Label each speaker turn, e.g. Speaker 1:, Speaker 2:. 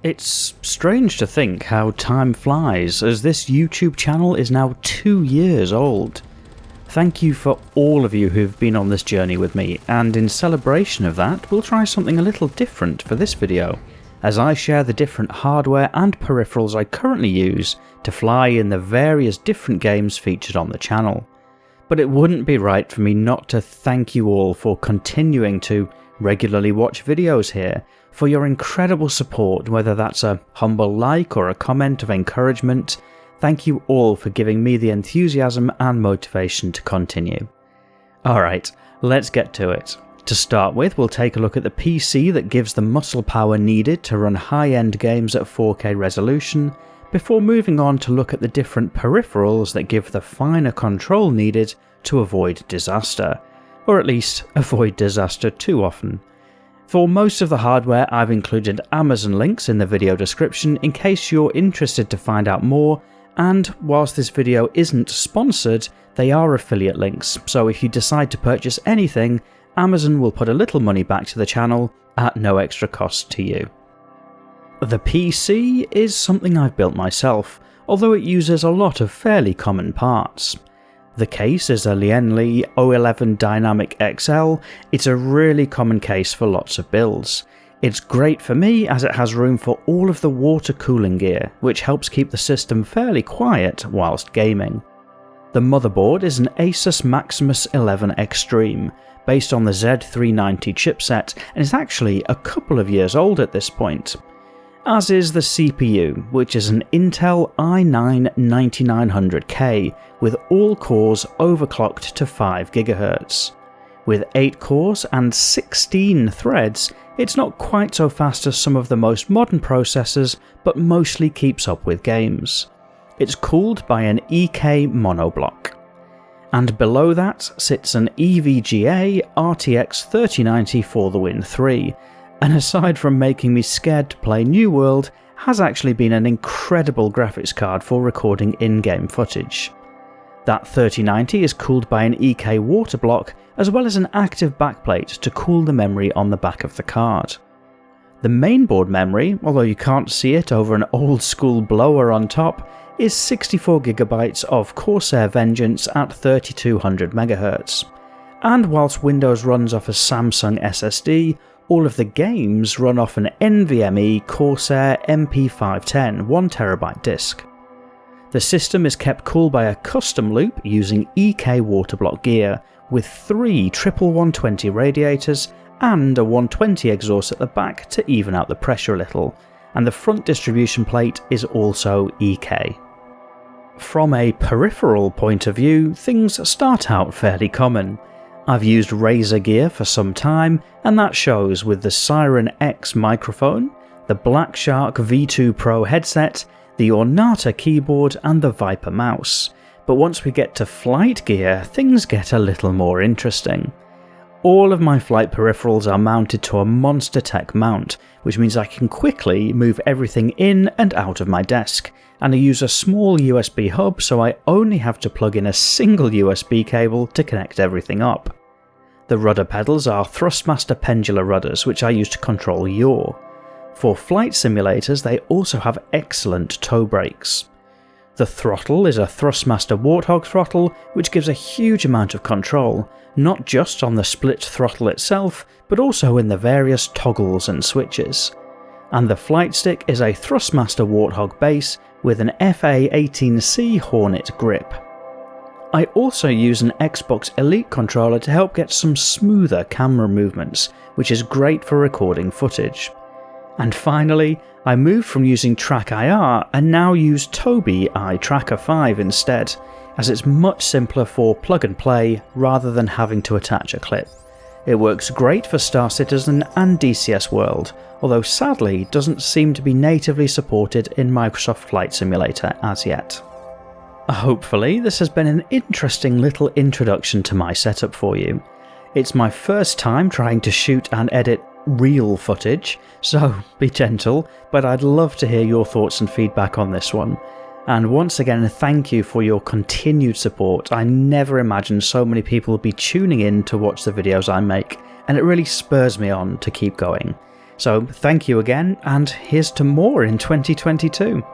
Speaker 1: It's strange to think how time flies, as this YouTube channel is now 2 years old. Thank you for all of you who've been on this journey with me, and in celebration of that, we'll try something a little different for this video, as I share the different hardware and peripherals I currently use to fly in the various different games featured on the channel. But it wouldn't be right for me not to thank you all for continuing to regularly watch videos here, for your incredible support, whether that's a humble like or a comment of encouragement. Thank you all for giving me the enthusiasm and motivation to continue. Alright, let's get to it. To start with, we'll take a look at the PC that gives the muscle power needed to run high-end games at 4K resolution, before moving on to look at the different peripherals that give the finer control needed to avoid disaster, or at least avoid disaster too often. For most of the hardware, I've included Amazon links in the video description in case you're interested to find out more, and whilst this video isn't sponsored, they are affiliate links, so if you decide to purchase anything, Amazon will put a little money back to the channel at no extra cost to you. The PC is something I've built myself, although it uses a lot of fairly common parts. The case is a Lienli 011 Dynamic XL. It's a really common case for lots of builds. It's great for me as it has room for all of the water cooling gear, which helps keep the system fairly quiet whilst gaming. The motherboard is an Asus Maximus 11 Extreme, based on the Z390 chipset, and is actually a couple of years old at this point. As is the CPU, which is an Intel i9-9900K with all cores overclocked to 5 GHz. With 8 cores and 16 threads, it's not quite so fast as some of the most modern processors, but mostly keeps up with games. It's cooled by an EK monoblock. And below that sits an EVGA RTX 3090 for the Win 3, and aside from making me scared to play New World, has actually been an incredible graphics card for recording in-game footage. That 3090 is cooled by an EK water block, as well as an active backplate to cool the memory on the back of the card. The mainboard memory, although you can't see it over an old school blower on top, is 64GB of Corsair Vengeance at 3200 MHz. And whilst Windows runs off a Samsung SSD, all of the games run off an NVMe Corsair MP510 1TB disk. The system is kept cool by a custom loop using EK waterblock gear, with 3 triple 120 radiators and a 120 exhaust at the back to even out the pressure a little, and the front distribution plate is also EK. From a peripheral point of view, things start out fairly common. I've used Razer gear for some time, and that shows with the Siren X microphone, the Black Shark V2 Pro headset, the Ornata keyboard and the Viper mouse. But once we get to flight gear, things get a little more interesting. All of my flight peripherals are mounted to a Monster Tech mount, which means I can quickly move everything in and out of my desk, and I use a small USB hub, so I only have to plug in a single USB cable to connect everything up. The rudder pedals are Thrustmaster pendular rudders, which I use to control yaw. For flight simulators, they also have excellent toe brakes. The throttle is a Thrustmaster Warthog throttle, which gives a huge amount of control, not just on the split throttle itself, but also in the various toggles and switches. And the flight stick is a Thrustmaster Warthog base with an FA-18C Hornet grip. I also use an Xbox Elite controller to help get some smoother camera movements, which is great for recording footage. And finally, I moved from using TrackIR and now use Tobii Eye Tracker 5 instead, as it's much simpler for plug and play rather than having to attach a clip. It works great for Star Citizen and DCS World, although sadly doesn't seem to be natively supported in Microsoft Flight Simulator as yet. Hopefully this has been an interesting little introduction to my setup for you. It's my first time trying to shoot and edit real footage, so be gentle, but I'd love to hear your thoughts and feedback on this one. And once again, thank you for your continued support. I never imagined so many people would be tuning in to watch the videos I make, and it really spurs me on to keep going. So thank you again, and here's to more in 2022.